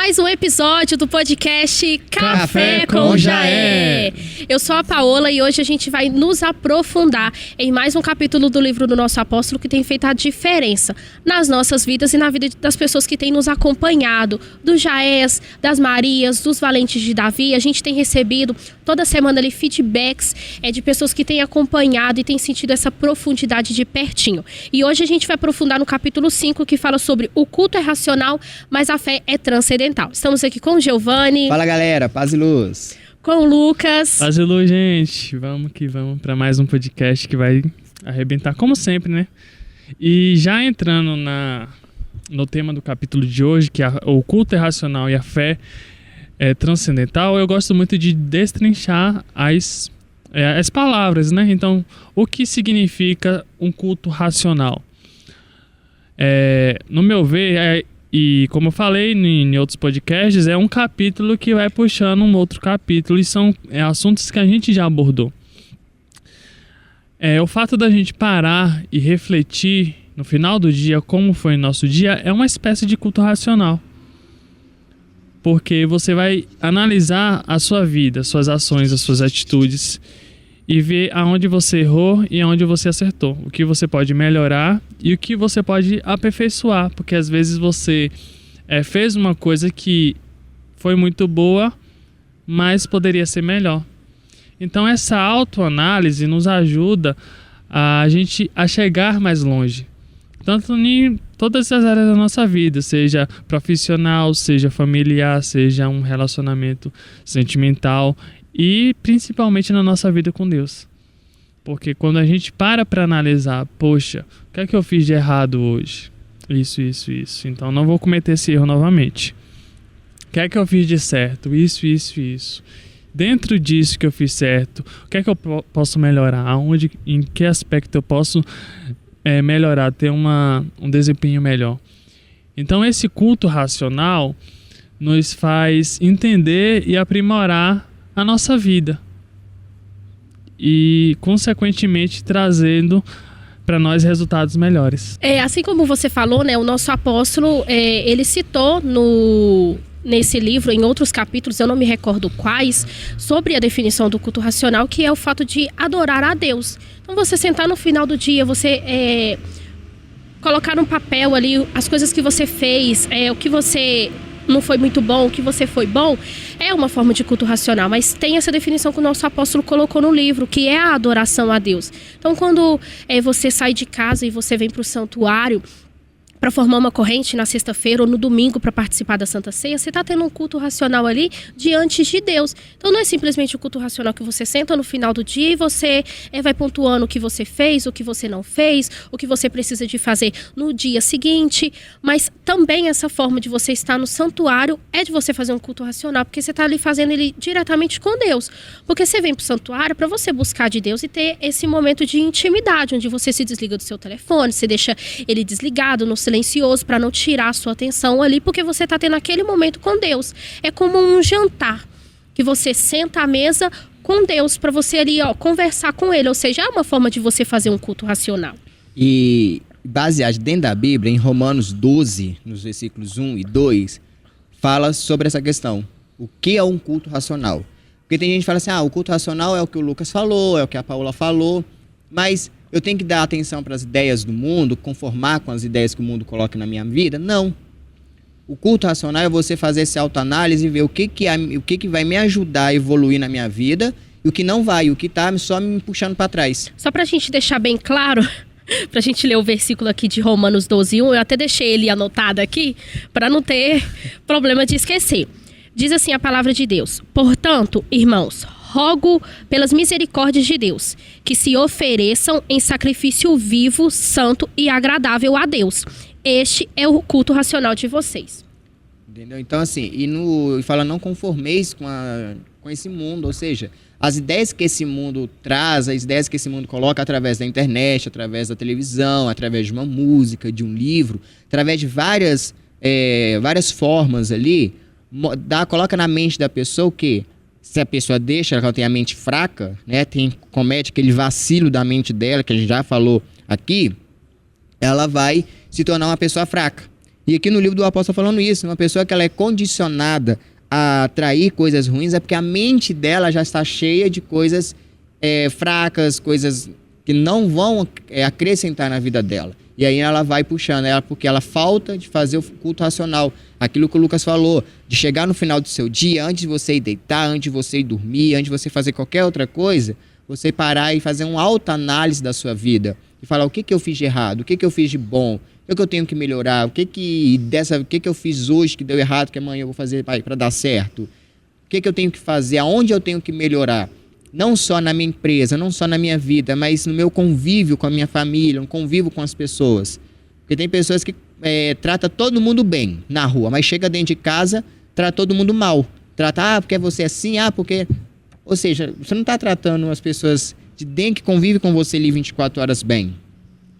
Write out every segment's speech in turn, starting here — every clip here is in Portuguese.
mais um episódio do podcast Café com Jaé. Eu sou a Paola e hoje a gente vai nos aprofundar em mais um capítulo do livro do nosso apóstolo que tem feito a diferença nas nossas vidas e na vida das pessoas que têm nos acompanhado, dos Jaés, das Marias, dos Valentes de Davi. A gente tem recebido toda semana ali feedbacks de pessoas que têm acompanhado e têm sentido essa profundidade de pertinho. E hoje a gente vai aprofundar no capítulo 5, que fala sobre o culto é racional, mas a fé é transcendental. Estamos aqui com o Giovanni. Fala, galera, paz e luz. Com o Lucas. Paz e luz, gente. Vamos que vamos para mais um podcast que vai arrebentar, como sempre, né? E já entrando no tema do capítulo de hoje, que é o culto é racional e a fé é transcendental, eu gosto muito de destrinchar as palavras, né? Então, o que significa um culto racional? No meu ver, e como eu falei em outros podcasts, é um capítulo que vai puxando um outro capítulo e são assuntos que a gente já abordou. O fato da gente parar e refletir no final do dia como foi o nosso dia é uma espécie de culto racional. Porque você vai analisar a sua vida, suas ações, as suas atitudes e ver aonde você errou e aonde você acertou. O que você pode melhorar e o que você pode aperfeiçoar. Porque às vezes você fez uma coisa que foi muito boa, mas poderia ser melhor. Então essa autoanálise nos ajuda a gente a chegar mais longe. Tanto em todas as áreas da nossa vida, seja profissional, seja familiar, seja um relacionamento sentimental e principalmente na nossa vida com Deus. Porque quando a gente para analisar, poxa, o que é que eu fiz de errado hoje? Isso. Então não vou cometer esse erro novamente. O que é que eu fiz de certo? Isso. Dentro disso que eu fiz certo, o que é que eu posso melhorar? Em que aspecto eu posso melhorar, ter um desempenho melhor? Então esse culto racional nos faz entender e aprimorar a nossa vida e consequentemente trazendo para nós resultados melhores. Assim como você falou, né, o nosso apóstolo, ele citou nesse livro, em outros capítulos, eu não me recordo quais, sobre a definição do culto racional, que é o fato de adorar a Deus. Então você sentar no final do dia, você colocar no papel ali as coisas que você fez, o que você não foi muito bom, o que você foi bom, é uma forma de culto racional, mas tem essa definição que o nosso apóstolo colocou no livro, que é a adoração a Deus. Então quando você sai de casa e você vem para o santuário para formar uma corrente na sexta-feira ou no domingo para participar da Santa Ceia, você está tendo um culto racional ali diante de Deus. Então não é simplesmente o culto racional que você senta no final do dia e você vai pontuando o que você fez, o que você não fez, o que você precisa de fazer no dia seguinte, mas também essa forma de você estar no santuário é de você fazer um culto racional, porque você está ali fazendo ele diretamente com Deus. Porque você vem para o santuário para você buscar de Deus e ter esse momento de intimidade, onde você se desliga do seu telefone, você deixa ele desligado, no silencioso, para não tirar a sua atenção ali, porque você está tendo aquele momento com Deus. É como um jantar, que você senta à mesa com Deus, para você ali conversar com Ele, ou seja, é uma forma de você fazer um culto racional. E baseado dentro da Bíblia, em Romanos 12, nos versículos 1 e 2, fala sobre essa questão. O que é um culto racional? Porque tem gente que fala assim, o culto racional é o que o Lucas falou, é o que a Paola falou, mas eu tenho que dar atenção para as ideias do mundo, conformar com as ideias que o mundo coloca na minha vida? Não. O culto racional é você fazer essa autoanálise e ver o que vai me ajudar a evoluir na minha vida e o que não vai, o que está só me puxando para trás. Só para a gente deixar bem claro, para a gente ler o versículo aqui de Romanos 12, 1, eu até deixei ele anotado aqui para não ter problema de esquecer. Diz assim a palavra de Deus: portanto, irmãos, rogo pelas misericórdias de Deus, que se ofereçam em sacrifício vivo, santo e agradável a Deus. Este é o culto racional de vocês. Entendeu? Então, assim, e fala, não conformeis com esse mundo, ou seja, as ideias que esse mundo traz, as ideias que esse mundo coloca através da internet, através da televisão, através de uma música, de um livro, através de várias formas ali, coloca na mente da pessoa o quê? Se a pessoa deixa, ela tem a mente fraca, né, comete aquele vacilo da mente dela, que a gente já falou aqui, ela vai se tornar uma pessoa fraca. E aqui no livro do apóstolo tá falando isso, uma pessoa que ela é condicionada a atrair coisas ruins é porque a mente dela já está cheia de coisas fracas, coisas que não vão acrescentar na vida dela. E aí ela vai puxando ela, porque ela falta de fazer o culto racional. Aquilo que o Lucas falou, de chegar no final do seu dia, antes de você ir deitar, antes de você ir dormir, antes de você fazer qualquer outra coisa, você parar e fazer uma autoanálise da sua vida. E falar o que eu fiz de errado, o que eu fiz de bom, o que eu tenho que melhorar, o que eu fiz hoje que deu errado, que amanhã eu vou fazer para dar certo. O que eu tenho que fazer, aonde eu tenho que melhorar. Não só na minha empresa, não só na minha vida, mas no meu convívio com a minha família, no convívio com as pessoas. Porque tem pessoas que tratam todo mundo bem na rua, mas chega dentro de casa, trata todo mundo mal. Trata, porque você é assim, porque... Ou seja, você não está tratando as pessoas de dentro que convivem com você ali 24 horas bem.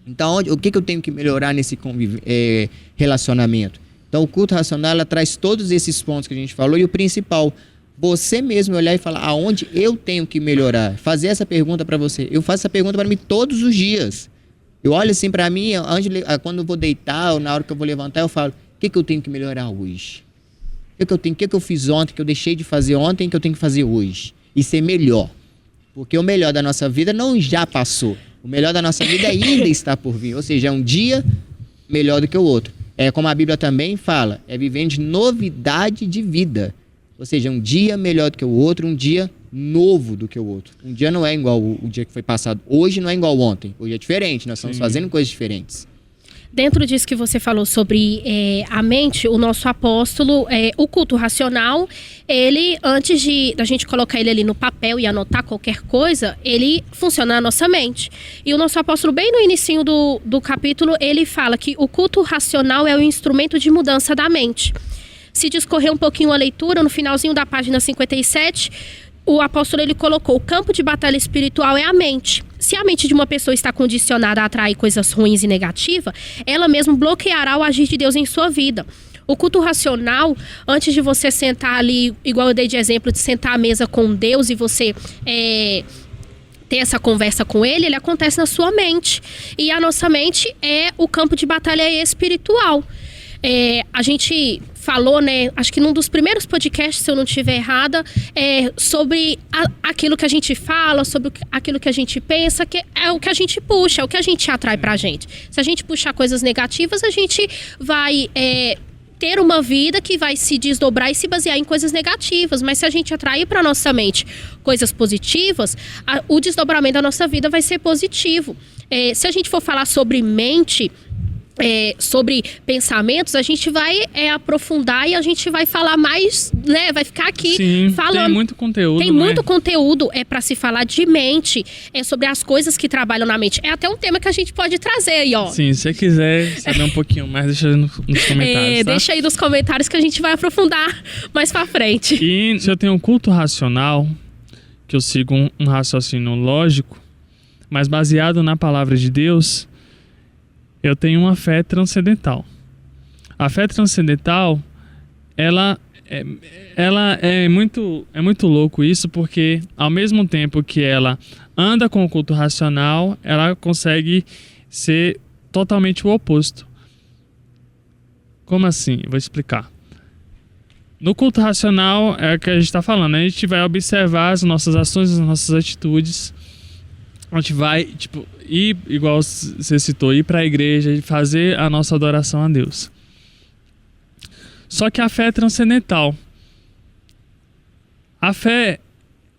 Então, o que eu tenho que melhorar nesse relacionamento? Então, o culto racional, ela traz todos esses pontos que a gente falou, e o principal... Você mesmo olhar e falar aonde eu tenho que melhorar. Fazer essa pergunta para você. Eu faço essa pergunta para mim todos os dias. Eu olho assim para mim, quando eu vou deitar ou na hora que eu vou levantar, eu falo, o que eu tenho que melhorar hoje? O que eu fiz ontem, que eu deixei de fazer ontem, que eu tenho que fazer hoje? E ser melhor. Porque o melhor da nossa vida não já passou. O melhor da nossa vida ainda está por vir. Ou seja, é um dia melhor do que o outro. Como a Bíblia também fala, vivendo de novidade de vida. Ou seja, um dia melhor do que o outro, um dia novo do que o outro. Um dia não é igual o dia que foi passado. Hoje não é igual ontem. Hoje é diferente, nós estamos fazendo coisas diferentes. Dentro disso que você falou sobre a mente, o nosso apóstolo, o culto racional, ele, antes da gente colocar ele ali no papel e anotar qualquer coisa, ele funciona na nossa mente. E o nosso apóstolo, bem no inicinho do capítulo, ele fala que o culto racional é o instrumento de mudança da mente. Se discorrer um pouquinho a leitura, no finalzinho da página 57, o apóstolo ele colocou: o campo de batalha espiritual é a mente. Se a mente de uma pessoa está condicionada a atrair coisas ruins e negativas, ela mesmo bloqueará o agir de Deus em sua vida. O culto racional, antes de você sentar ali, igual eu dei de exemplo, de sentar à mesa com Deus e você ter essa conversa com ele acontece na sua mente. E a nossa mente é o campo de batalha espiritual. A gente falou, né, acho que num dos primeiros podcasts, se eu não estiver errada, sobre aquilo que a gente fala, sobre aquilo que a gente pensa, que é o que a gente puxa, é o que a gente atrai pra gente. Se a gente puxar coisas negativas, a gente vai ter uma vida que vai se desdobrar e se basear em coisas negativas. Mas se a gente atrair para nossa mente coisas positivas, o desdobramento da nossa vida vai ser positivo. Se a gente for falar sobre mente, sobre pensamentos, a gente vai aprofundar e a gente vai falar mais, né? Vai ficar aqui falando. Tem muito conteúdo. Tem muito conteúdo para se falar de mente, sobre as coisas que trabalham na mente. É até um tema que a gente pode trazer aí, ó. Sim, se você quiser saber um pouquinho mais, deixa aí nos comentários, tá? Deixa aí nos comentários que a gente vai aprofundar mais pra frente. E se eu tenho um culto racional, que eu sigo um raciocínio lógico, mas baseado na palavra de Deus, eu tenho uma fé transcendental. A fé transcendental, ela é muito louco isso, porque ao mesmo tempo que ela anda com o culto racional, ela consegue ser totalmente o oposto. Como assim? Eu vou explicar. No culto racional é o que a gente está falando, a gente vai observar as nossas ações, as nossas atitudes. A gente vai, ir, igual você citou, ir para a igreja e fazer a nossa adoração a Deus. Só que a fé é transcendental. A fé,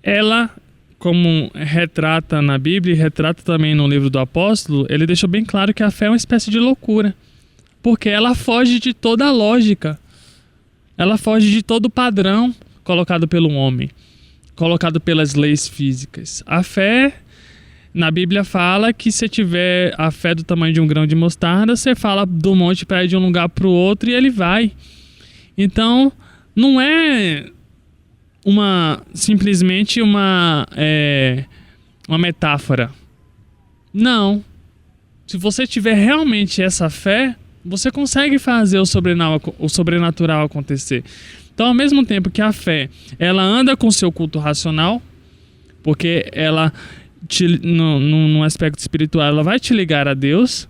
ela, como retrata na Bíblia e retrata também no livro do apóstolo, ele deixou bem claro que a fé é uma espécie de loucura. Porque ela foge de toda a lógica. Ela foge de todo o padrão colocado pelo homem, colocado pelas leis físicas. A fé... Na Bíblia fala que se tiver a fé do tamanho de um grão de mostarda, você fala do monte para ir de um lugar para o outro e ele vai. Então, não é simplesmente uma metáfora. Não. Se você tiver realmente essa fé, você consegue fazer o sobrenatural acontecer. Então, ao mesmo tempo que a fé, ela anda com o seu culto racional, porque ela... num aspecto espiritual, ela vai te ligar a Deus,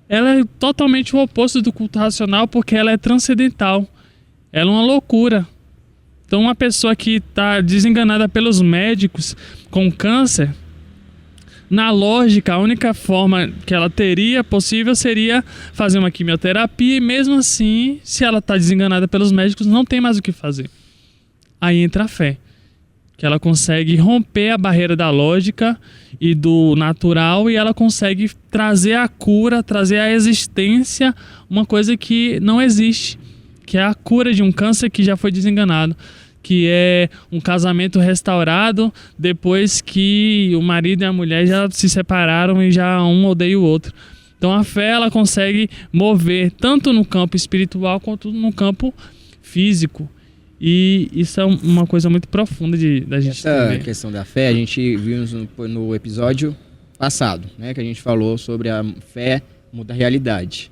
ela é totalmente o oposto do culto racional, porque ela é transcendental. Ela é uma loucura. Então, uma pessoa que está desenganada pelos médicos com câncer, na lógica, a única forma que ela teria possível seria fazer uma quimioterapia, e mesmo assim, se ela está desenganada pelos médicos, não tem mais o que fazer. Aí entra a fé, que ela consegue romper a barreira da lógica e do natural, e ela consegue trazer a cura, trazer à existência uma coisa que não existe, que é a cura de um câncer que já foi desenganado, que é um casamento restaurado depois que o marido e a mulher já se separaram e já um odeia o outro. Então a fé, ela consegue mover tanto no campo espiritual quanto no campo físico. E isso é uma coisa muito profunda da gente Essa entender. questão da fé, a gente viu no episódio passado, né? Que a gente falou sobre a fé muda a realidade.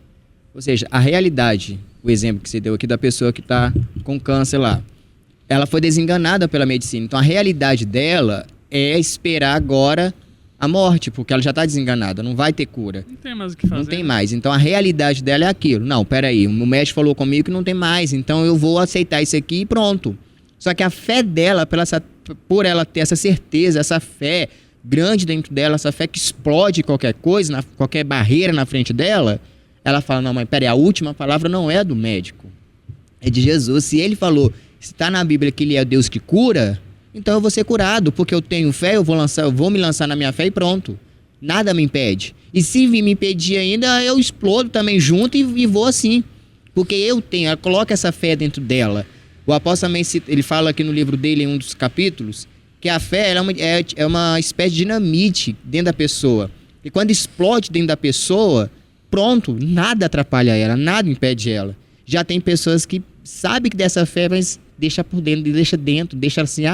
Ou seja, a realidade, o exemplo que você deu aqui da pessoa que está com câncer lá, ela foi desenganada pela medicina. Então a realidade dela é esperar agora a morte, porque ela já está desenganada, não vai ter cura. Não tem mais o que fazer. Não tem mais. Então a realidade dela é aquilo. Não, peraí, o médico falou comigo que não tem mais, então eu vou aceitar isso aqui e pronto. Só que a fé dela, por ela ter essa certeza, essa fé grande dentro dela, essa fé que explode qualquer coisa, qualquer barreira na frente dela, ela fala, não, mas peraí, a última palavra não é do médico, é de Jesus. Se ele falou, se está na Bíblia que ele é o Deus que cura, então eu vou ser curado, porque eu tenho fé, eu vou me lançar na minha fé e pronto. Nada me impede. E se me impedir ainda, eu explodo também junto e vou assim. Porque ela coloca essa fé dentro dela. O apóstolo também, ele fala aqui no livro dele, em um dos capítulos, que a fé ela é uma espécie de dinamite dentro da pessoa. E quando explode dentro da pessoa, pronto, nada atrapalha ela, nada impede ela. Já tem pessoas que sabem que dessa fé, mas deixa por dentro, deixa assim,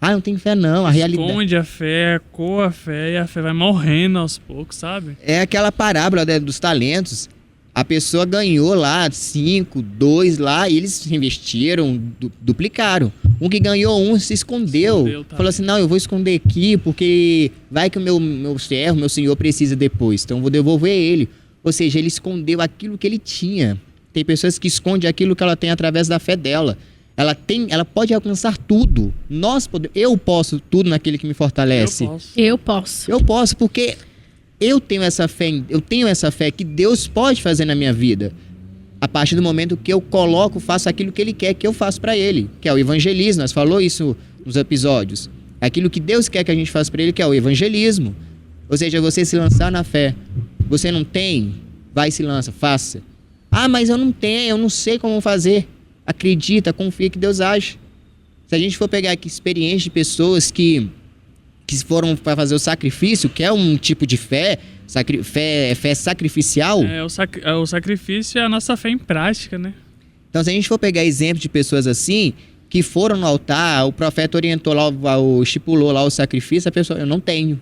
não tem fé não, a realidade. Esconde a fé, coa a fé, e a fé vai morrendo aos poucos, sabe? É aquela parábola, né, dos talentos. A pessoa ganhou lá 5, 2 lá, e eles investiram, duplicaram. Um que ganhou se escondeu. Tá. Falou assim, não, eu vou esconder aqui, porque vai que o meu servo, meu senhor precisa depois, então eu vou devolver ele. Ou seja, ele escondeu aquilo que ele tinha. Tem pessoas que escondem aquilo que ela tem através da fé dela. Ela pode alcançar tudo. Eu posso tudo naquele que me fortalece. Eu posso. Eu posso, porque eu tenho essa fé que Deus pode fazer na minha vida. A partir do momento que eu faço aquilo que Ele quer que eu faça para Ele, que é o evangelismo. Nós falamos isso nos episódios. Aquilo que Deus quer que a gente faça para Ele, que é o evangelismo. Ou seja, você se lançar na fé. Você não tem? Vai e se lança, faça. Mas eu não tenho, eu não sei como fazer. Acredita, confia que Deus age. Se a gente for pegar aqui experiências de pessoas que foram para fazer o sacrifício, que é um tipo de fé sacrificial. O sacrifício é a nossa fé em prática, né? Então, se a gente for pegar exemplos de pessoas assim, que foram no altar, o profeta orientou lá, estipulou lá o sacrifício, a pessoa, eu não tenho.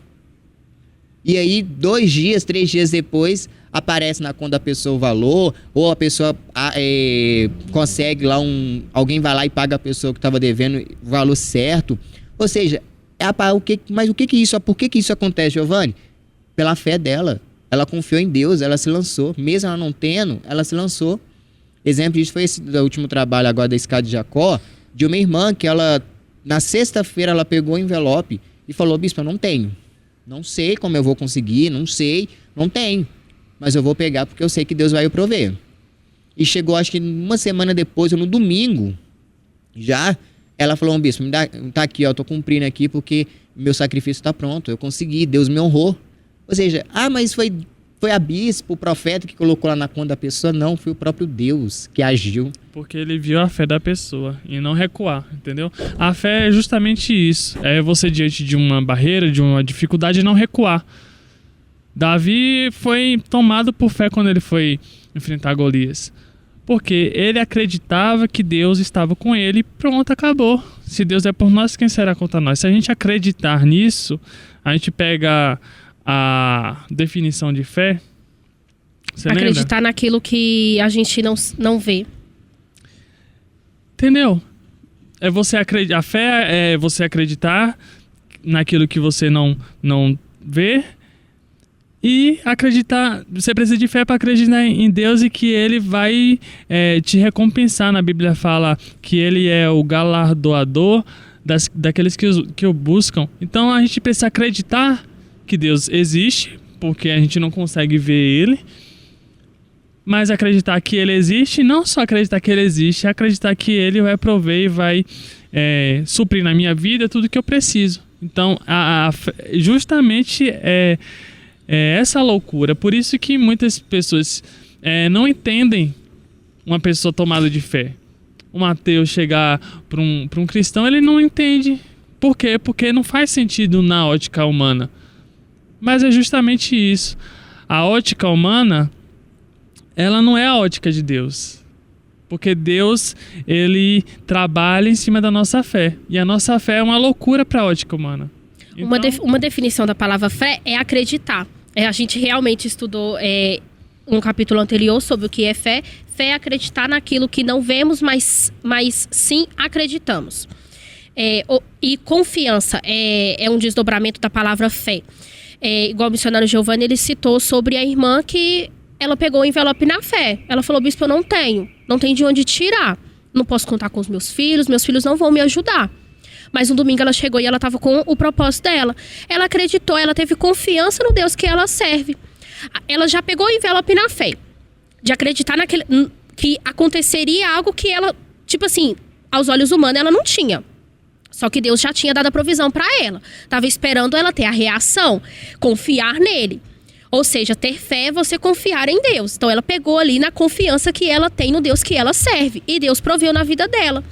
E aí, 2 dias, 3 dias depois, aparece na conta da pessoa o valor, ou a pessoa consegue lá alguém vai lá e paga a pessoa que estava devendo o valor certo. Ou seja, mas por que isso acontece, Giovanni? Pela fé dela. Ela confiou em Deus, ela se lançou. Mesmo ela não tendo, ela se lançou. Exemplo disso foi esse do último trabalho agora da Escada de Jacó, de uma irmã que na sexta-feira, ela pegou o envelope e falou, bispo, eu não tenho. Não sei como eu vou conseguir, não tenho. Mas eu vou pegar porque eu sei que Deus vai prover. E chegou, acho que uma semana depois, ou no domingo, já, ela falou, bispo, tá aqui, ó, tô cumprindo aqui porque meu sacrifício tá pronto, eu consegui, Deus me honrou. Ou seja, mas foi a bispo, o profeta que colocou lá na conta da pessoa? Não, foi o próprio Deus que agiu. Porque ele viu a fé da pessoa e não recuar, entendeu? A fé é justamente isso. É você diante de uma barreira, de uma dificuldade, não recuar. Davi foi tomado por fé quando ele foi enfrentar Golias. Porque ele acreditava que Deus estava com ele e pronto, acabou. Se Deus é por nós, quem será contra nós? Se a gente acreditar nisso, a gente pega a definição de fé. Você acreditar lembra? Naquilo que a gente não vê. Entendeu? A fé é você acreditar naquilo que você não vê E acreditar, você precisa de fé para acreditar em Deus e que Ele vai te recompensar. Na Bíblia fala que Ele é o galardoador daqueles que o buscam. Então a gente precisa acreditar que Deus existe, porque a gente não consegue ver Ele. Mas acreditar que Ele existe, não só acreditar que Ele existe, é acreditar que Ele vai prover e vai suprir na minha vida tudo que eu preciso. Então, justamente é essa loucura. Por isso que muitas pessoas não entendem uma pessoa tomada de fé. Um ateu chegar para um cristão, ele não entende. Por quê? Porque não faz sentido na ótica humana. Mas é justamente isso. A ótica humana, ela não é a ótica de Deus. Porque Deus, Ele trabalha em cima da nossa fé. E a nossa fé é uma loucura para a ótica humana. Então... Uma definição da palavra fé é acreditar. A gente realmente estudou um capítulo anterior sobre o que é fé. Fé é acreditar naquilo que não vemos, mas sim acreditamos. E confiança é um desdobramento da palavra fé. Igual o missionário Giovanni, ele citou sobre a irmã que ela pegou o envelope na fé. Ela falou, bispo, eu não tenho de onde tirar. Não posso contar com os meus filhos não vão me ajudar. Mas no domingo ela chegou e ela estava com o propósito dela. Ela acreditou, ela teve confiança no Deus que ela serve. Ela já pegou o envelope na fé. De acreditar que aconteceria algo que ela, tipo assim, aos olhos humanos ela não tinha. Só que Deus já tinha dado a provisão para ela. Estava esperando ela ter a reação, confiar nele. Ou seja, ter fé é você confiar em Deus. Então ela pegou ali na confiança que ela tem no Deus que ela serve. E Deus proveu na vida dela.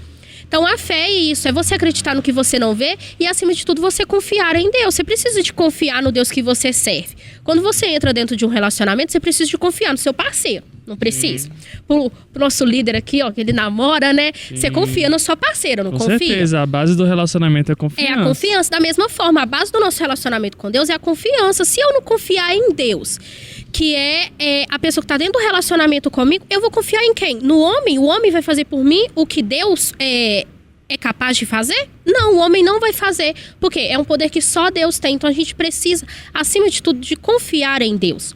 Então a fé é isso, é você acreditar no que você não vê e acima de tudo você confiar em Deus. Você precisa de confiar no Deus que você serve. Quando você entra dentro de um relacionamento, você precisa de confiar no seu parceiro. Não precisa. Pro nosso líder aqui, ó, que ele namora, né? Sim. Você confia na sua parceira, não confia? Com certeza, a base do relacionamento é a confiança. É a confiança. Da mesma forma, a base do nosso relacionamento com Deus é a confiança. Se eu não confiar em Deus, que é a pessoa que está dentro do relacionamento comigo, eu vou confiar em quem? No homem? O homem vai fazer por mim o que Deus é capaz de fazer? Não, o homem não vai fazer. Porque é um poder que só Deus tem. Então a gente precisa, acima de tudo, de confiar em Deus.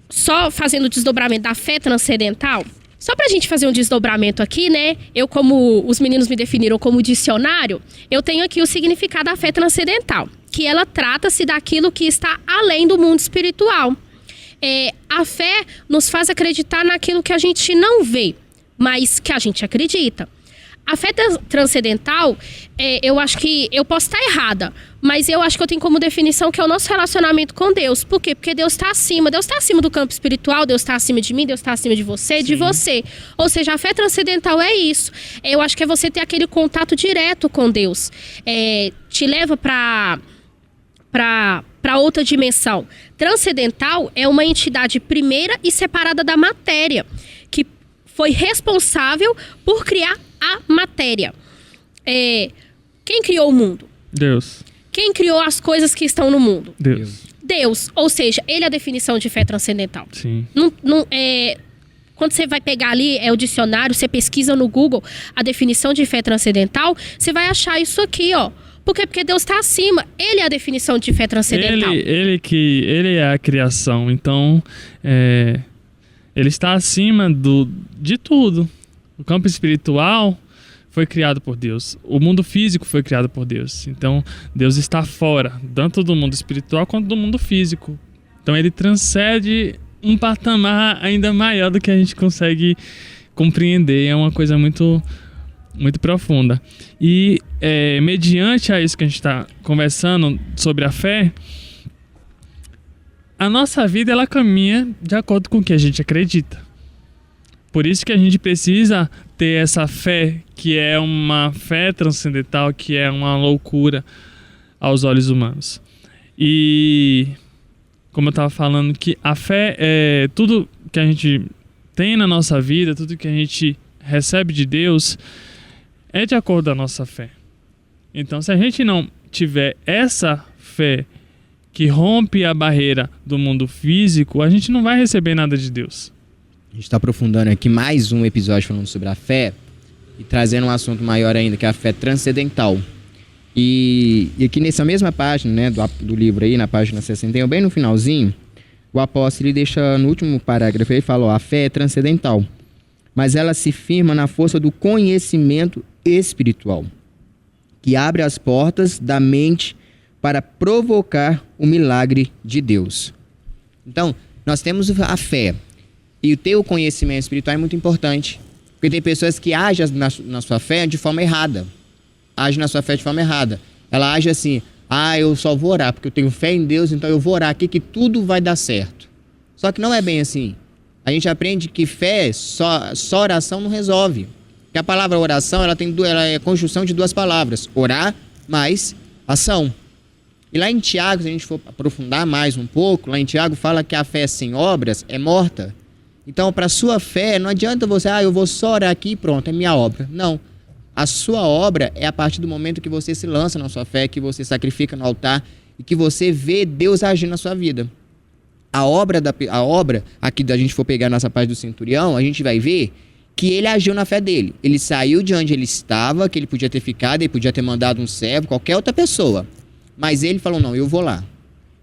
Só fazendo o desdobramento da fé transcendental, só pra gente fazer um desdobramento aqui, né? Eu, como os meninos me definiram como dicionário, eu tenho aqui o significado da fé transcendental, que ela trata-se daquilo que está além do mundo espiritual. A fé nos faz acreditar naquilo que a gente não vê, mas que a gente acredita. A fé transcendental, eu acho que eu posso estar errada, mas eu acho que eu tenho como definição que é o nosso relacionamento com Deus. Por quê? Porque Deus está acima do campo espiritual, Deus está acima de mim, Deus está acima de você, de você. Ou seja, a fé transcendental é isso. Eu acho que é você ter aquele contato direto com Deus. Te leva para outra dimensão. Transcendental é uma entidade primeira e separada da matéria, que foi responsável por criar a matéria. Quem criou o mundo? Deus. Quem criou as coisas que estão no mundo? Deus. Ou seja, ele é a definição de fé transcendental. Sim. Quando você vai pegar ali o dicionário, você pesquisa no Google a definição de fé transcendental, você vai achar isso aqui, ó. Por quê? Porque Deus está acima. Ele é a definição de fé transcendental. Ele é a criação. Então, ele está acima de tudo. O campo espiritual foi criado por Deus. O mundo físico foi criado por Deus. Então, Deus está fora, tanto do mundo espiritual quanto do mundo físico. Então, ele transcende um patamar ainda maior do que a gente consegue compreender. É uma coisa muito, muito profunda. E, mediante a isso que a gente está conversando sobre a fé, a nossa vida ela caminha de acordo com o que a gente acredita. Por isso que a gente precisa ter essa fé, que é uma fé transcendental, que é uma loucura aos olhos humanos. E, como eu estava falando, que a fé é tudo que a gente tem na nossa vida, tudo que a gente recebe de Deus, é de acordo com a nossa fé. Então, se a gente não tiver essa fé que rompe a barreira do mundo físico, a gente não vai receber nada de Deus. A gente está aprofundando aqui mais um episódio falando sobre a fé e trazendo um assunto maior ainda, que é a fé transcendental. E aqui nessa mesma página, né, do livro aí, na página 61, bem no finalzinho, o apóstolo ele deixa no último parágrafo, ele fala, ó, a fé é transcendental, mas ela se firma na força do conhecimento espiritual, que abre as portas da mente para provocar o milagre de Deus. Então, nós temos a fé, e ter o conhecimento espiritual é muito importante, porque tem pessoas que agem na sua fé de forma errada. Age na sua fé de forma errada. Ela age assim, eu só vou orar, porque eu tenho fé em Deus, então eu vou orar aqui que tudo vai dar certo. Só que não é bem assim. A gente aprende que fé, só oração não resolve. Que a palavra oração, ela é a conjunção de duas palavras, orar mais ação. E lá em Tiago, se a gente for aprofundar mais um pouco, lá em Tiago fala que a fé sem obras é morta. Então, para a sua fé, não adianta você, eu vou só orar aqui e pronto, é minha obra. Não. A sua obra é a partir do momento que você se lança na sua fé, que você sacrifica no altar e que você vê Deus agir na sua vida. A obra, aqui da gente for pegar nessa parte do centurião, a gente vai ver que ele agiu na fé dele. Ele saiu de onde ele estava, que ele podia ter ficado, ele podia ter mandado um servo, qualquer outra pessoa. Mas ele falou, não, eu vou lá.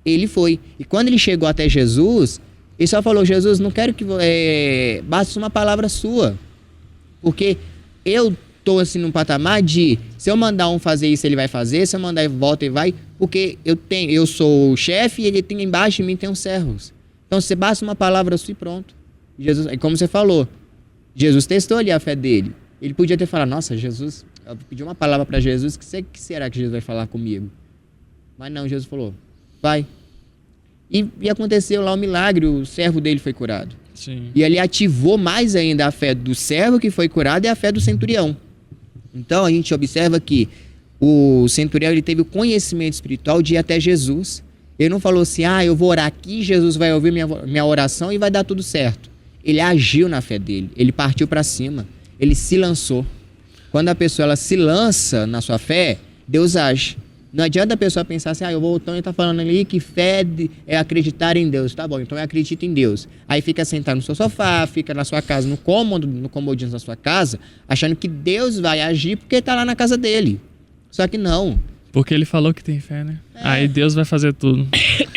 Ele foi. E quando ele chegou até Jesus, ele só falou, Jesus, não quero que basta uma palavra sua. Porque eu estou assim num patamar de, se eu mandar um fazer isso, ele vai fazer, se eu mandar volta, ele vai, porque eu sou o chefe e ele tem embaixo de mim tem uns servos. Então, se basta uma palavra sua e pronto. Jesus, como você falou, Jesus testou ali a fé dele. Ele podia ter falado, nossa, Jesus, eu pedi uma palavra para Jesus, que será que Jesus vai falar comigo? Mas não, Jesus falou, vai. E aconteceu lá um milagre, o servo dele foi curado. Sim. E ele ativou mais ainda a fé do servo que foi curado e a fé do centurião. Então, a gente observa que o centurião ele teve o conhecimento espiritual de ir até Jesus. Ele não falou assim, eu vou orar aqui, Jesus vai ouvir minha oração e vai dar tudo certo. Ele agiu na fé dele, ele partiu para cima, ele se lançou. Quando a pessoa ela se lança na sua fé, Deus age. Não adianta a pessoa pensar assim, então ele está falando ali que fé é acreditar em Deus. Tá bom, então eu acredito em Deus. Aí fica sentado no seu sofá, fica na sua casa, no comodinho da sua casa, achando que Deus vai agir porque está lá na casa dele. Só que não. Porque ele falou que tem fé, né? Aí Deus vai fazer tudo.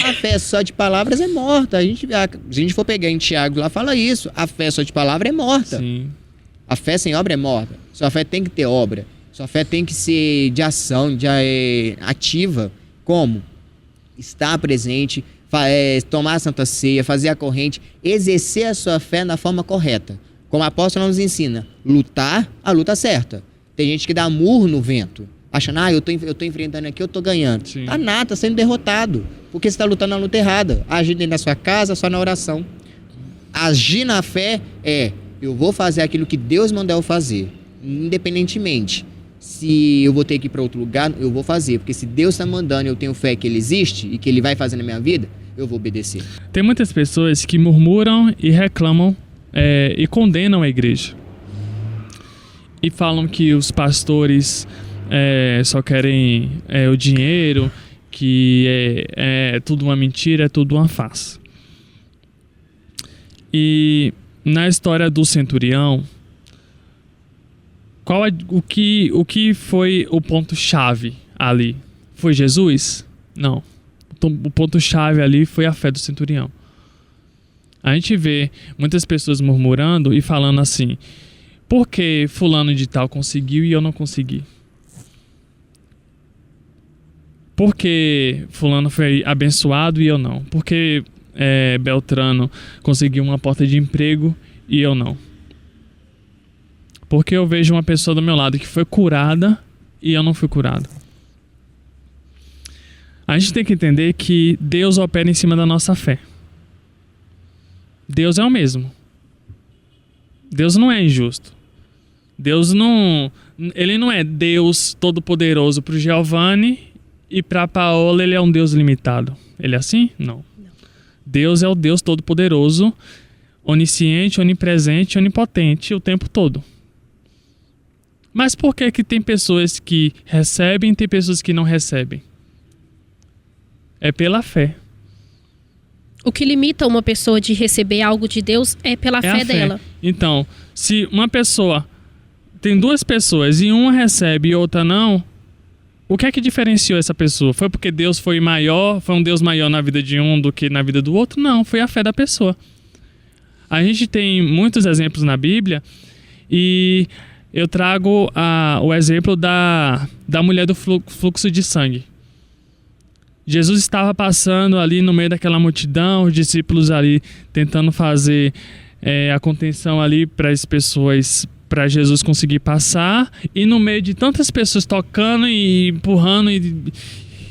A fé só de palavras é morta. Se a gente for pegar em Tiago, lá fala isso. A fé só de palavra é morta. Sim. A fé sem obra é morta. Sua fé tem que ter obra. Sua fé tem que ser de ação, ativa. Como? Estar presente, tomar a Santa Ceia, fazer a corrente, exercer a sua fé na forma correta. Como a apóstola nos ensina, lutar a luta certa. Tem gente que dá murro no vento, achando, eu tô enfrentando aqui, eu tô ganhando. Sim. Tá nada, tá sendo derrotado, porque você tá lutando na luta errada. Agir dentro da sua casa, só na oração. Agir na fé eu vou fazer aquilo que Deus mandou eu fazer, independentemente. Se eu vou ter que ir para outro lugar, eu vou fazer. Porque se Deus está mandando, eu tenho fé que Ele existe e que Ele vai fazer na minha vida, eu vou obedecer. Tem muitas pessoas que murmuram e reclamam e condenam a igreja. E falam que os pastores só querem o dinheiro, que é tudo uma mentira, é tudo uma farsa. E na história do centurião, o que foi o ponto-chave ali? Foi Jesus? Não. O ponto-chave ali foi a fé do centurião. A gente vê muitas pessoas murmurando e falando assim, por que fulano de tal conseguiu e eu não consegui? Por que fulano foi abençoado e eu não? Por que Beltrano conseguiu uma porta de emprego e eu não? Porque eu vejo uma pessoa do meu lado que foi curada e eu não fui curado. A gente tem que entender que Deus opera em cima da nossa fé. Deus é o mesmo. Deus não é injusto. Ele não é Deus todo-poderoso para o Giovanni e para a Paola ele é um Deus limitado. Ele é assim? Não. Deus é o Deus todo-poderoso, onisciente, onipresente, onipotente o tempo todo. Mas por que tem pessoas que recebem e tem pessoas que não recebem? É pela fé. O que limita uma pessoa de receber algo de Deus é pela fé dela. Então, se uma pessoa... Tem duas pessoas e uma recebe e outra não, o que é que diferenciou essa pessoa? Foi porque Deus foi um Deus maior na vida de um do que na vida do outro? Não, foi a fé da pessoa. A gente tem muitos exemplos na Bíblia e eu trago o exemplo da mulher do fluxo de sangue. Jesus estava passando ali no meio daquela multidão, os discípulos ali tentando fazer a contenção ali para as pessoas, para Jesus conseguir passar, e no meio de tantas pessoas tocando e empurrando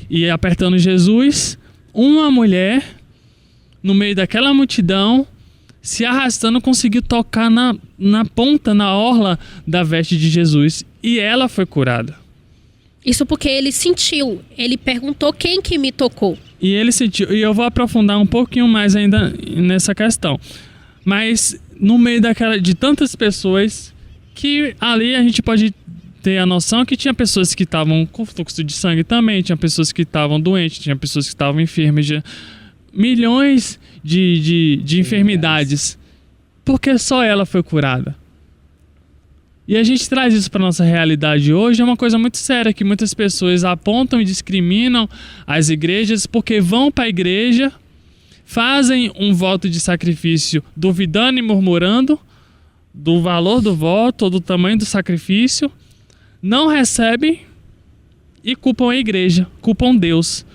e apertando Jesus, uma mulher no meio daquela multidão, se arrastando, conseguiu tocar na ponta, na orla da veste de Jesus, e ela foi curada. Isso porque ele sentiu, ele perguntou quem que me tocou. E ele sentiu, e eu vou aprofundar um pouquinho mais ainda nessa questão. Mas no meio de tantas pessoas, que ali a gente pode ter a noção que tinha pessoas que estavam com fluxo de sangue também, tinha pessoas que estavam doentes, tinha pessoas que estavam enfermas, milhões de enfermidades, porque só ela foi curada. E a gente traz isso para nossa realidade hoje, é uma coisa muito séria, que muitas pessoas apontam e discriminam as igrejas porque vão para a igreja, fazem um voto de sacrifício duvidando e murmurando do valor do voto ou do tamanho do sacrifício, não recebem e culpam a igreja, culpam Deus.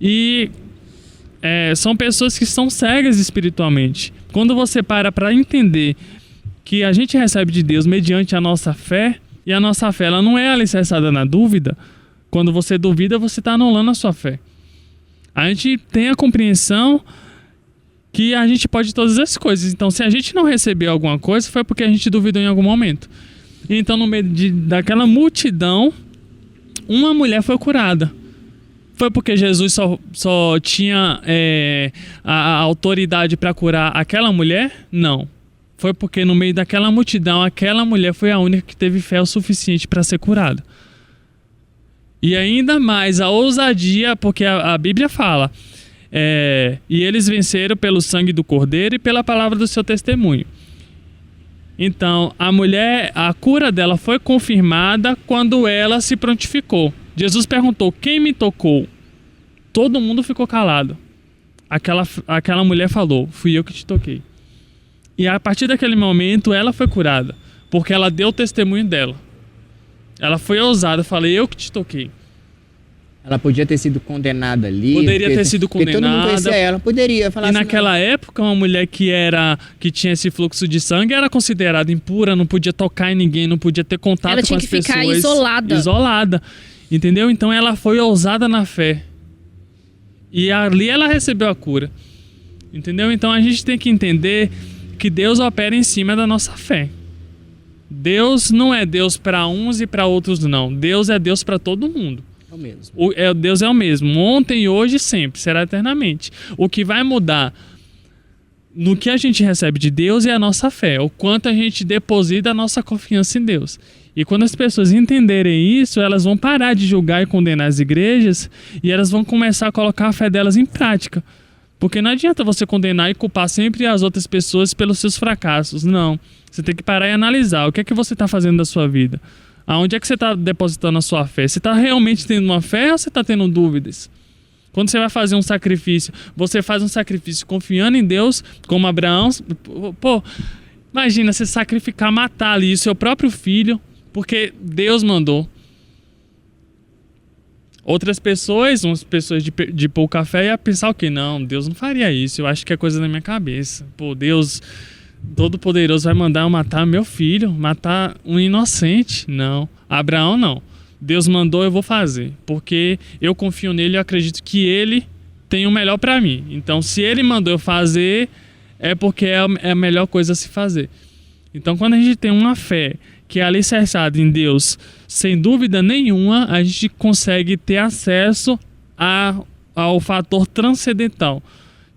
E são pessoas que são cegas espiritualmente. Quando você para entender que a gente recebe de Deus mediante a nossa fé, e a nossa fé ela não é alicerçada na dúvida, quando você duvida, você está anulando a sua fé. A gente tem a compreensão que a gente pode todas as coisas. Então, se a gente não recebeu alguma coisa, foi porque a gente duvidou em algum momento. Então, no meio daquela multidão, uma mulher foi curada. Foi porque Jesus só tinha a autoridade para curar aquela mulher? Não. Foi porque no meio daquela multidão, aquela mulher foi a única que teve fé o suficiente para ser curada. E ainda mais a ousadia, porque a Bíblia fala, e eles venceram pelo sangue do Cordeiro e pela palavra do seu testemunho. Então, a mulher, a cura dela foi confirmada quando ela se prontificou. Jesus perguntou, quem me tocou? Todo mundo ficou calado. Aquela mulher falou, fui eu que te toquei. E a partir daquele momento ela foi curada, porque ela deu o testemunho dela. Ela foi ousada, falei, eu que te toquei. Ela podia ter sido condenada ali. Poderia ter sido condenada. Todo mundo conhecia ela, poderia falar assim. E naquela época, uma mulher que tinha esse fluxo de sangue era considerada impura, não podia tocar em ninguém, não podia ter contato com as pessoas. Ela tinha que ficar isolada. Isolada. Entendeu? Então ela foi ousada na fé. E ali ela recebeu a cura. Entendeu? Então a gente tem que entender que Deus opera em cima da nossa fé. Deus não é Deus para uns e para outros não. Deus é Deus para todo mundo. É o mesmo. Deus é o mesmo. Ontem, hoje e sempre. Será eternamente. O que vai mudar no que a gente recebe de Deus é a nossa fé. O quanto a gente deposita a nossa confiança em Deus. E quando as pessoas entenderem isso, elas vão parar de julgar e condenar as igrejas e elas vão começar a colocar a fé delas em prática. Porque não adianta você condenar e culpar sempre as outras pessoas pelos seus fracassos. Não. Você tem que parar e analisar o que é que você está fazendo da sua vida. Aonde é que você está depositando a sua fé? Você está realmente tendo uma fé ou você está tendo dúvidas? Quando você vai fazer um sacrifício, você faz um sacrifício confiando em Deus, como Abraão. Pô, imagina você sacrificar, matar ali o seu próprio filho, porque Deus mandou. Outras pessoas, umas pessoas de pouca fé, iam pensar o quê? Não, Deus não faria isso, eu acho que é coisa da minha cabeça. Pô, Deus Todo-Poderoso vai mandar eu matar meu filho, matar um inocente. Não, Abraão não. Deus mandou, eu vou fazer, porque eu confio nele e acredito que ele tem o melhor para mim. Então, se ele mandou eu fazer, é porque é a melhor coisa a se fazer. Então, quando a gente tem uma fé que é alicerçada em Deus, sem dúvida nenhuma, a gente consegue ter acesso ao fator transcendental,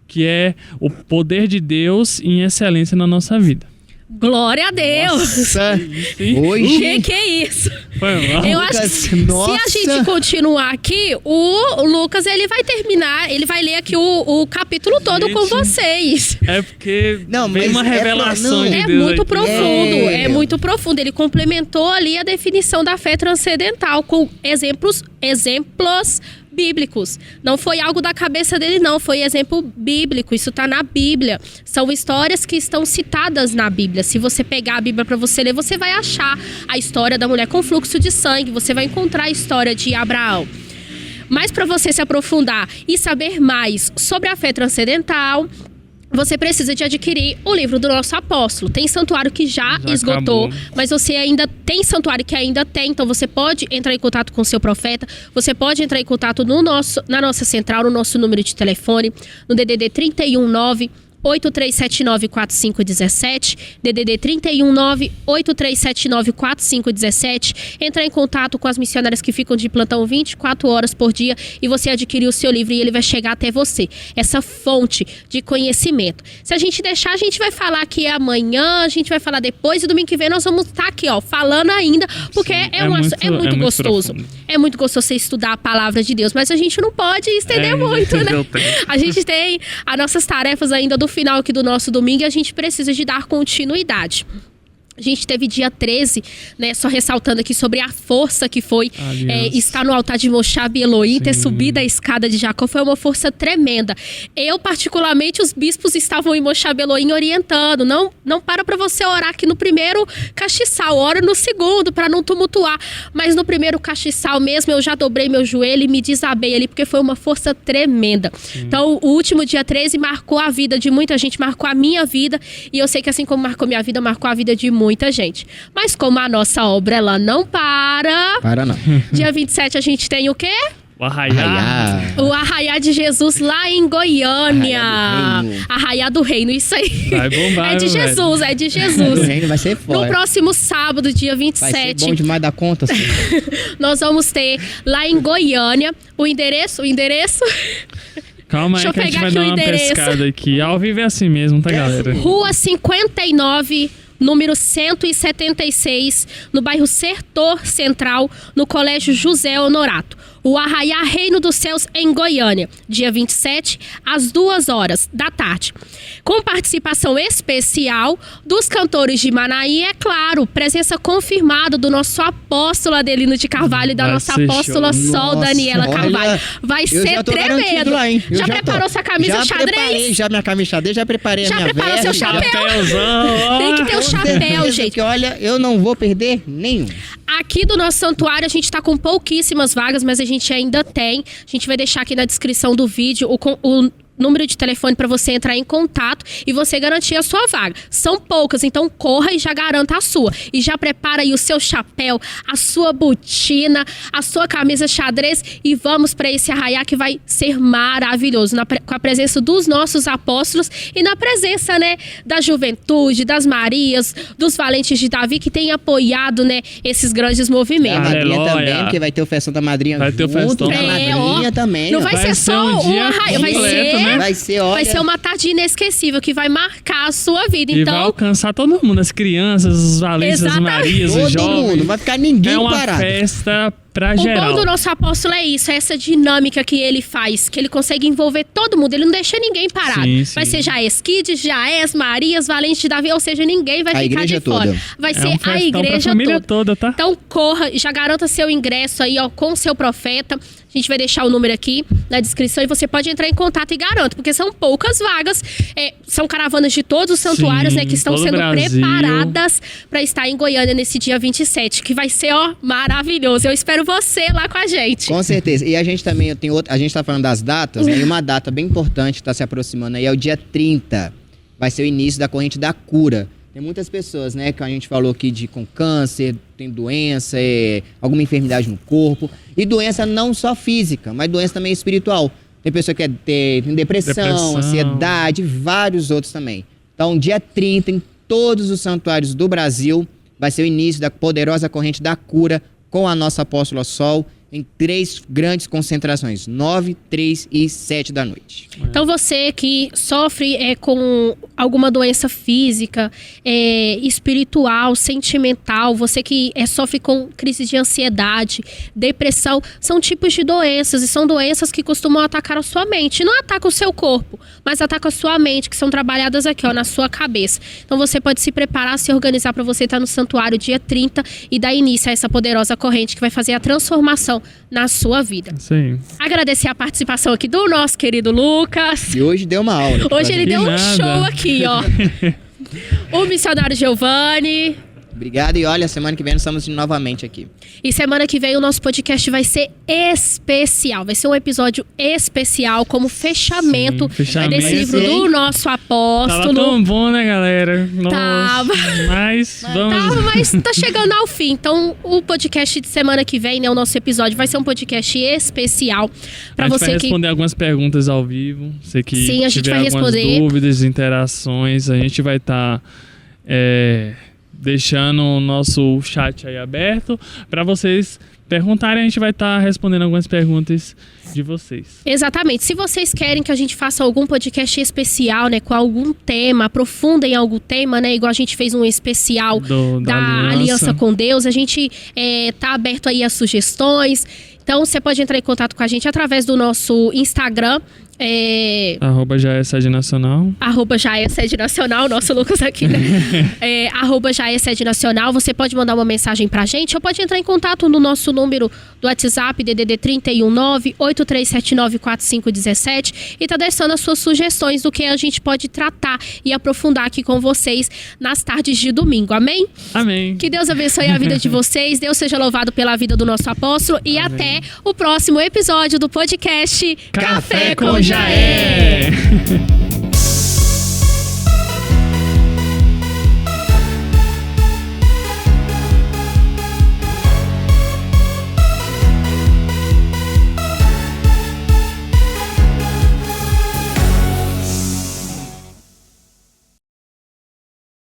que é o poder de Deus em excelência na nossa vida. Glória a Deus! Nossa, Sim. hoje... Que é isso? Foi mal. Eu acho que se a gente continuar aqui, o Lucas, ele vai terminar, ele vai ler aqui o capítulo todo com vocês. É porque Não, veio mas uma revelação não, de É Deus muito aqui. profundo, É. é muito profundo. Ele complementou ali a definição da fé transcendental com exemplos bíblicos. Não foi algo da cabeça dele, não. Foi exemplo bíblico. Isso está na Bíblia. São histórias que estão citadas na Bíblia. Se você pegar a Bíblia para você ler, você vai achar a história da mulher com fluxo de sangue. Você vai encontrar a história de Abraão. Mas para você se aprofundar e saber mais sobre a fé transcendental, você precisa de adquirir o livro do nosso apóstolo. Tem santuário que já esgotou, acabou. mas você ainda tem santuário que ainda tem. Então você pode entrar em contato com o seu profeta, você pode entrar em contato na nossa central, no nosso número de telefone, no DDD 319 8379-4517, DDD 319-8379-4517. Entrar em contato com as missionárias que ficam de plantão 24 horas por dia e você adquirir o seu livro e ele vai chegar até você. Essa fonte de conhecimento. Se a gente deixar, a gente vai falar aqui amanhã, a gente vai falar depois e domingo que vem nós vamos estar aqui, ó, falando ainda, porque Sim, é muito gostoso. profundo. É muito gostoso você estudar a palavra de Deus, mas a gente não pode estender muito, né? A gente tem as nossas tarefas ainda do final aqui do nosso domingo e a gente precisa de dar continuidade. A gente teve dia 13, né, só ressaltando aqui sobre a força que foi estar no altar de Moshab e Elohim, ter subido a escada de Jacó, foi uma força tremenda. Eu, particularmente, os bispos estavam em Moshab e Elohim orientando, não para você orar aqui no primeiro castiçal, ora no segundo, para não tumultuar, mas no primeiro castiçal mesmo, eu já dobrei meu joelho e me desabei ali, porque foi uma força tremenda. Então, o último dia 13 marcou a vida de muita gente, marcou a minha vida, e eu sei que assim como marcou minha vida, marcou a vida de muita gente. Mas como a nossa obra, ela não para... Para não. Dia 27 a gente tem o quê? O Arraiá. O Arraiá de Jesus lá em Goiânia. Arraiá do Reino, isso aí. Vai bombar, É de velho. Jesus, é de O Jesus. reino vai ser No fora. próximo sábado, dia Vai ser 27, bom demais da conta. Assim. nós vamos ter lá em Goiânia o endereço... Calma aí Deixa eu que a gente pegar vai aqui dar o uma endereço. pescada aqui. Ao vivo é assim mesmo, tá, galera? Rua 59, número 176, no bairro Sertor Central, no Colégio José Honorato. O Arraiá Reino dos Céus em Goiânia, dia 27, às 2h da tarde. Com participação especial dos cantores de Manaí, é claro, presença confirmada do nosso apóstolo Adelino de Carvalho e da Vai nossa ser apóstola show. Sol Nossa, Daniela olha, Carvalho. Vai eu ser já tô garantido tremendo. lá, hein? Eu Já tô. preparou sua camisa já xadrez? Preparei, já minha camisa xadrez, já preparei Já a minha preparou seu veste, chapéu? Chapéuzão, Tem que ó. ter o Com chapéu, certeza, gente. porque olha, eu não vou perder nenhum. Aqui do nosso santuário a gente tá com pouquíssimas vagas, mas a gente ainda tem. A gente vai deixar aqui na descrição do vídeo o número de telefone para você entrar em contato e você garantir a sua vaga. São poucas, então corra e já garanta a sua. E já prepara aí o seu chapéu, a sua botina, a sua camisa xadrez e vamos para esse arraiá que vai ser maravilhoso, com a presença dos nossos apóstolos e na presença, né, da juventude, das Marias, dos valentes de Davi que tem apoiado, né, esses grandes A movimentos. madrinha Aleluia. também, porque vai ter o festão da madrinha Vai ter o junto, festão. da madrinha também. Não ó. vai ser só um um dia arraiá, vai completo, ser... né? Vai ser, olha... Vai ser uma tarde inesquecível que vai marcar a sua vida. E vai Então, alcançar todo mundo, as crianças, os valentes, as Exatamente. Marias, os todo jovens. mundo, não vai ficar ninguém É uma parado. festa pra o geral. bom do nosso apóstolo é isso, é essa dinâmica que ele faz, que ele consegue envolver todo mundo, ele não deixa ninguém parado. Sim, Vai sim. ser Jaes Kids, Jaes, Marias, Valente de Davi, ou seja, ninguém vai A ficar igreja de fora. toda. Vai É ser um a festão pra igreja família toda. toda, tá? Então corra e já garanta seu ingresso aí, ó, com o seu profeta. A gente vai deixar o número aqui na descrição e você pode entrar em contato e garanto, porque são poucas vagas. São caravanas de todos os santuários, Sim, né, que estão todo o sendo Brasil. preparadas para estar em Goiânia nesse dia 27, que vai ser, ó, maravilhoso. Eu espero você lá com a gente. Com certeza. E a gente também tem outra. A gente tá falando das datas, né? E uma data bem importante que tá se aproximando aí é o dia 30. Vai ser o início da corrente da cura. Tem muitas pessoas, né, que a gente falou aqui com câncer, tem doença, alguma enfermidade no corpo. E doença não só física, mas doença também espiritual. Tem pessoa que tem depressão, ansiedade, vários outros também. Então, dia 30, em todos os santuários do Brasil, vai ser o início da poderosa corrente da cura com a nossa apóstola Sol, Tem 3 grandes concentrações, 9, 3 e 7 da noite. Então você que sofre com alguma doença física, espiritual, sentimental, você que sofre com crise de ansiedade, depressão, são tipos de doenças e são doenças que costumam atacar a sua mente. Não ataca o seu corpo, mas ataca a sua mente, que são trabalhadas aqui, ó, na sua cabeça. Então você pode se preparar, se organizar para você estar no santuário dia 30 e dar início a essa poderosa corrente que vai fazer a transformação na sua vida. Sim. Agradecer a participação aqui do nosso querido Lucas. E hoje deu uma aula. Hoje ele deu um nada. show aqui, ó. O missionário Giovanni. Obrigado e olha, semana que vem nós estamos novamente aqui. E semana que vem o nosso podcast vai ser especial. Vai ser um episódio especial como fechamento, desse livro do nosso apóstolo. Tava tão bom, né, galera? Nossa, Tava. Mas vamos... Mas tá chegando ao fim. Então, o podcast de semana que vem, né, o nosso episódio, vai ser um podcast especial. Pra a gente você vai que... responder algumas perguntas ao vivo. Você que Sim, a gente tiver vai algumas responder. dúvidas, interações, a gente vai estar... deixando o nosso chat aí aberto para vocês perguntarem, a gente vai estar respondendo algumas perguntas de vocês. Exatamente. Se vocês querem que a gente faça algum podcast especial, né, com algum tema, aprofunda em algum tema, né, igual a gente fez um especial da Aliança com Deus, a gente tá aberto aí a sugestões. Então, você pode entrar em contato com a gente através do nosso Instagram. @já é sede nacional. @já é sede nacional, nosso Lucas aqui, né? @já é sede nacional. Você pode mandar uma mensagem pra gente ou pode entrar em contato no nosso número do WhatsApp, DDD 319-8379-4517, e tá deixando as suas sugestões do que a gente pode tratar e aprofundar aqui com vocês nas tardes de domingo. Amém? Amém. Que Deus abençoe a vida de vocês. Deus seja louvado pela vida do nosso apóstolo. E até o próximo episódio do podcast Café com Jaé.